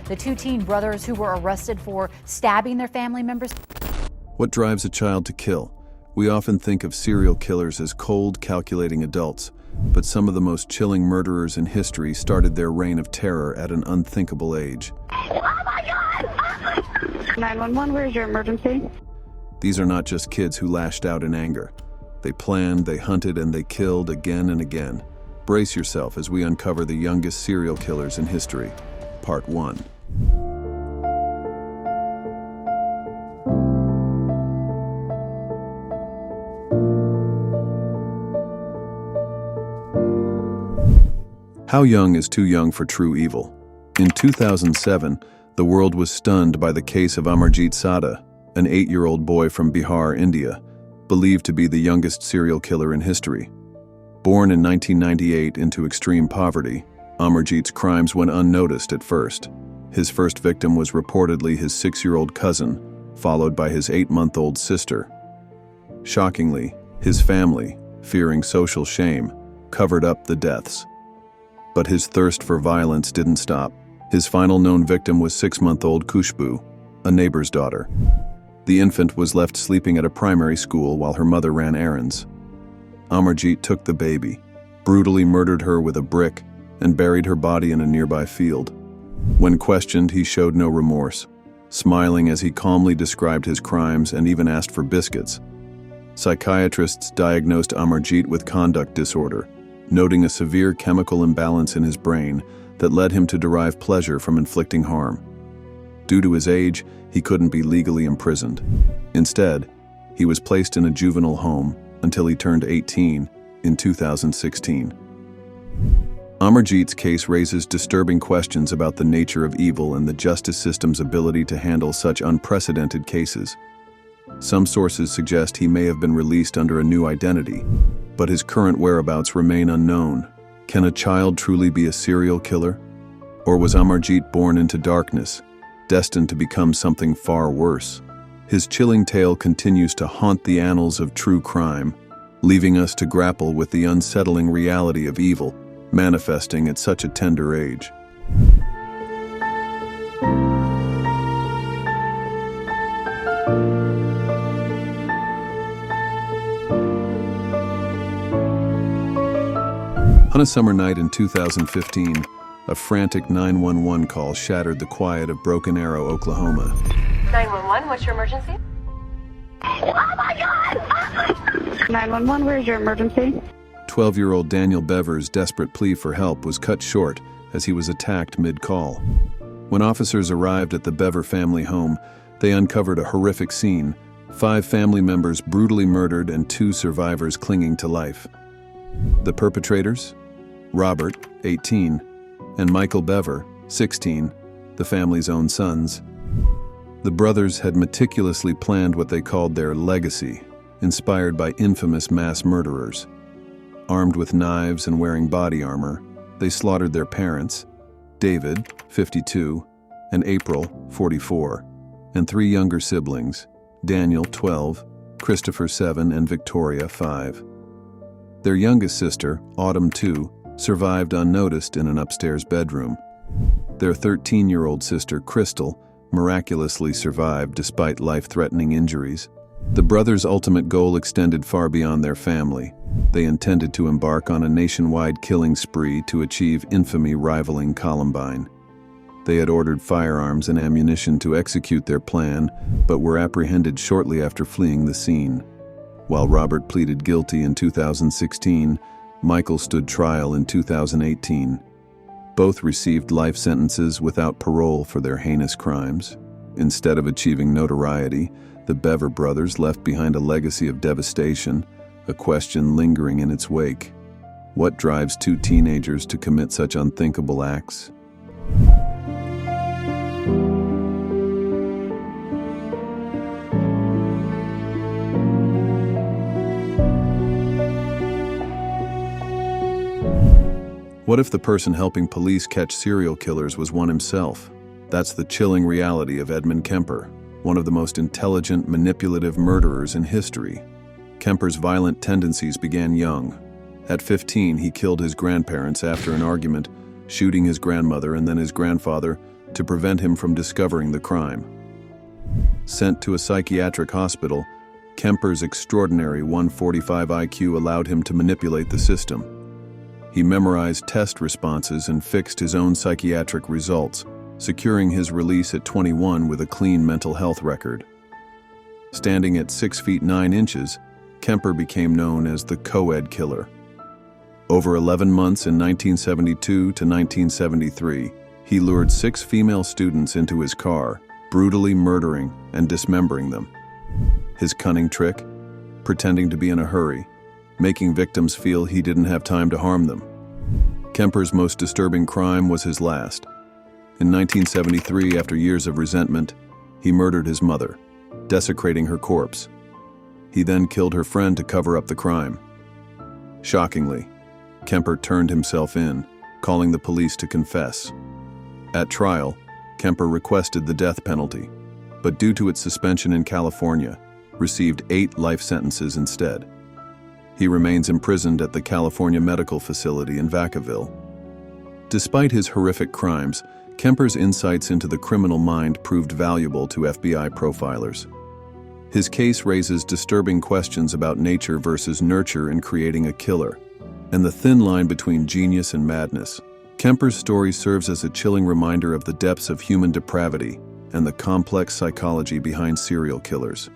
the two teen brothers who were arrested for stabbing their family members. What drives a child to kill? We often think of serial killers as cold, calculating adults, but some of the most chilling murderers in history started their reign of terror at an unthinkable age. Oh my God! 911, where's your emergency? These are not just kids who lashed out in anger. They planned, they hunted, and they killed again and again. Brace yourself as we uncover the youngest serial killers in history. Part 1. How young is too young for true evil? In 2007, the world was stunned by the case of Amarjit Sada, an 8-year-old boy from Bihar, India, believed to be the youngest serial killer in history. Born in 1998 into extreme poverty, Amarjit's crimes went unnoticed at first. His first victim was reportedly his 6-year-old cousin, followed by his 8-month-old sister. Shockingly, his family, fearing social shame, covered up the deaths. But his thirst for violence didn't stop. His final known victim was 6-month-old Khushbu, a neighbor's daughter. The infant was left sleeping at a primary school while her mother ran errands. Amarjit took the baby, brutally murdered her with a brick, and buried her body in a nearby field. When questioned, he showed no remorse, smiling as he calmly described his crimes and even asked for biscuits. Psychiatrists diagnosed Amarjit with conduct disorder, noting a severe chemical imbalance in his brain that led him to derive pleasure from inflicting harm. Due to his age, he couldn't be legally imprisoned. Instead, he was placed in a juvenile home until he turned 18 in 2016. Amarjit's case raises disturbing questions about the nature of evil and the justice system's ability to handle such unprecedented cases. Some sources suggest he may have been released under a new identity, but his current whereabouts remain unknown. Can a child truly be a serial killer? Or was Amarjit born into darkness, destined to become something far worse? His chilling tale continues to haunt the annals of true crime, leaving us to grapple with the unsettling reality of evil manifesting at such a tender age. On a summer night in 2015, a frantic 911 call shattered the quiet of Broken Arrow, Oklahoma. 911, what's your emergency? Oh my God! 911, where's your emergency? 12-year-old Daniel Bever's desperate plea for help was cut short as he was attacked mid-call. When officers arrived at the Bever family home, they uncovered a horrific scene: 5 family members brutally murdered and 2 survivors clinging to life. The perpetrators? Robert, 18, and Michael Bever, 16, the family's own sons. The brothers had meticulously planned what they called their legacy, inspired by infamous mass murderers. Armed with knives and wearing body armor, they slaughtered their parents, David, 52, and April, 44, and 3 younger siblings, Daniel, 12, Christopher, 7, and Victoria, 5. Their youngest sister, Autumn, 2, survived unnoticed in an upstairs bedroom. Their 13-year-old sister, Crystal, miraculously survived despite life-threatening injuries. The brothers' ultimate goal extended far beyond their family. They intended to embark on a nationwide killing spree to achieve infamy rivaling Columbine. They had ordered firearms and ammunition to execute their plan, but were apprehended shortly after fleeing the scene. While Robert pleaded guilty in 2016, Michael stood trial in 2018. Both received life sentences without parole for their heinous crimes. Instead of achieving notoriety, the Bever brothers left behind a legacy of devastation, a question lingering in its wake. What drives 2 teenagers to commit such unthinkable acts? What if the person helping police catch serial killers was one himself? That's the chilling reality of Edmund Keer, one of the most intelligent, manipulative murderers in history. Kemper's violent tendencies began young. At 15, he killed his grandparents after an argument, shooting his grandmother and then his grandfather to prevent him from discovering the crime. Sent to a psychiatric hospital, Kemper's extraordinary 145 IQ allowed him to manipulate the system. He memorized test responses and fixed his own psychiatric results, securing his release at 21 with a clean mental health record. Standing at 6 feet 9 inches, Kemper became known as the co-ed killer. Over 11 months in 1972 to 1973, he lured 6 female students into his car, brutally murdering and dismembering them. His cunning trick? Pretending to be in a hurry, making victims feel he didn't have time to harm them. Kemper's most disturbing crime was his last. In 1973, after years of resentment, he murdered his mother, desecrating her corpse. He then killed her friend to cover up the crime. Shockingly, Kemper turned himself in, calling the police to confess. At trial, Kemper requested the death penalty, but due to its suspension in California, received 8 life sentences instead. He remains imprisoned at the California Medical Facility in Vacaville. Despite his horrific crimes, Kemper's insights into the criminal mind proved valuable to FBI profilers. His case raises disturbing questions about nature versus nurture in creating a killer, and the thin line between genius and madness. Kemper's story serves as a chilling reminder of the depths of human depravity and the complex psychology behind serial killers.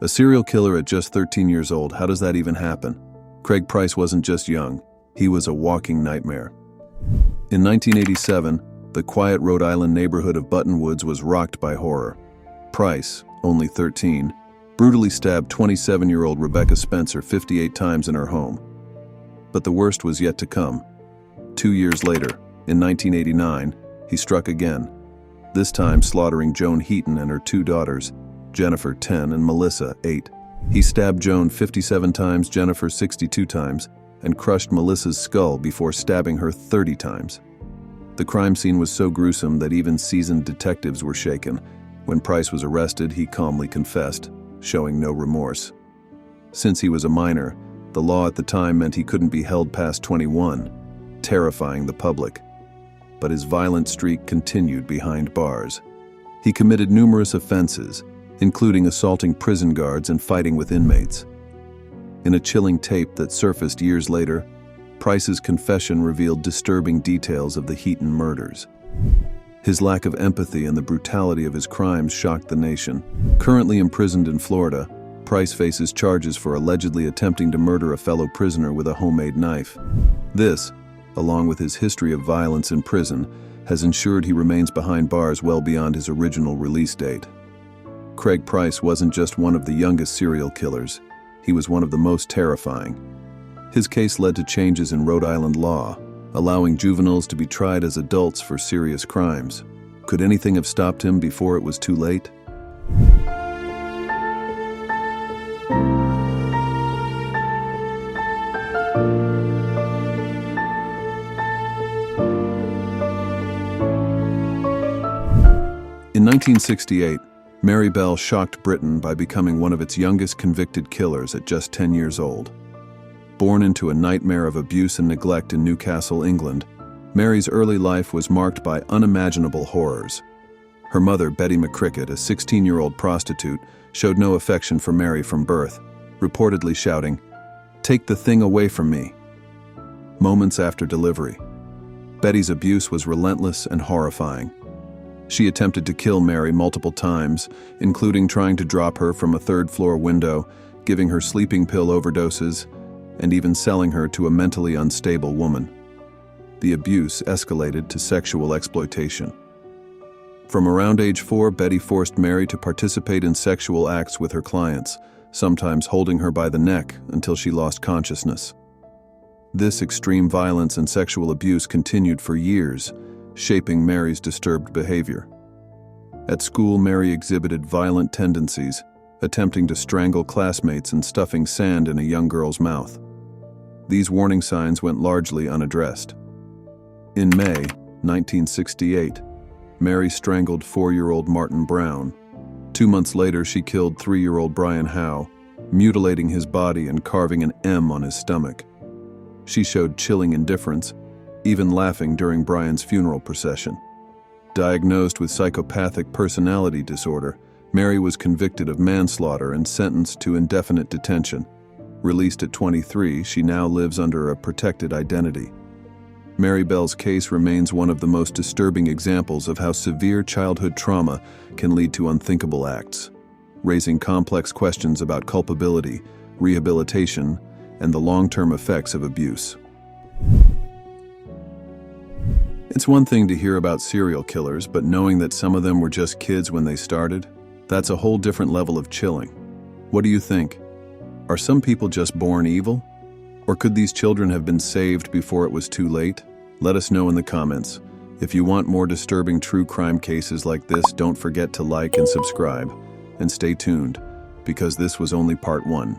A serial killer at just 13 years old, how does that even happen? Craig Price wasn't just young, he was a walking nightmare. In 1987, the quiet Rhode Island neighborhood of Buttonwoods was rocked by horror. Price, only 13, brutally stabbed 27-year-old Rebecca Spencer 58 times in her home. But the worst was yet to come. 2 years later, in 1989, he struck again, this time slaughtering Joan Heaton and her 2 daughters, Jennifer 10 and Melissa 8. He stabbed Joan 57 times, Jennifer 62 times, and crushed Melissa's skull before stabbing her 30 times. The crime scene was so gruesome that even seasoned detectives were shaken. When Price was arrested, he calmly confessed, showing no remorse. Since he was a minor, the law at the time meant he couldn't be held past 21, terrifying the public. But his violent streak continued behind bars. He committed numerous offenses, including assaulting prison guards and fighting with inmates. In a chilling tape that surfaced years later, Price's confession revealed disturbing details of the Heaton murders. His lack of empathy and the brutality of his crimes shocked the nation. Currently imprisoned in Florida, Price faces charges for allegedly attempting to murder a fellow prisoner with a homemade knife. This, along with his history of violence in prison, has ensured he remains behind bars well beyond his original release date. Craig Price wasn't just one of the youngest serial killers, he was one of the most terrifying. His case led to changes in Rhode Island law, allowing juveniles to be tried as adults for serious crimes. Could anything have stopped him before it was too late? In 1968, Mary Bell shocked Britain by becoming one of its youngest convicted killers at just 10 years old. Born into a nightmare of abuse and neglect in Newcastle, England, Mary's early life was marked by unimaginable horrors. Her mother, Betty McCricket, a 16-year-old prostitute, showed no affection for Mary from birth, reportedly shouting, "Take the thing away from me." Moments after delivery, Betty's abuse was relentless and horrifying. She attempted to kill Mary multiple times, including trying to drop her from a third-floor window, giving her sleeping pill overdoses, and even selling her to a mentally unstable woman. The abuse escalated to sexual exploitation. From around age 4, Betty forced Mary to participate in sexual acts with her clients, sometimes holding her by the neck until she lost consciousness. This extreme violence and sexual abuse continued for years, shaping Mary's disturbed behavior. At school, Mary exhibited violent tendencies, attempting to strangle classmates and stuffing sand in a young girl's mouth. These warning signs went largely unaddressed. In May 1968, Mary strangled 4-year-old Martin Brown. 2 months later, she killed 3-year-old Brian Howe, mutilating his body and carving an M on his stomach. She showed chilling indifference, even laughing during Brian's funeral procession. Diagnosed with psychopathic personality disorder, Mary was convicted of manslaughter and sentenced to indefinite detention. Released at 23, she now lives under a protected identity. Mary Bell's case remains one of the most disturbing examples of how severe childhood trauma can lead to unthinkable acts, raising complex questions about culpability, rehabilitation, and the long-term effects of abuse. It's one thing to hear about serial killers, but knowing that some of them were just kids when they started, that's a whole different level of chilling. What do you think? Are some people just born evil? Or could these children have been saved before it was too late? Let us know in the comments. If you want more disturbing true crime cases like this, don't forget to like and subscribe. And stay tuned, because this was only part 1.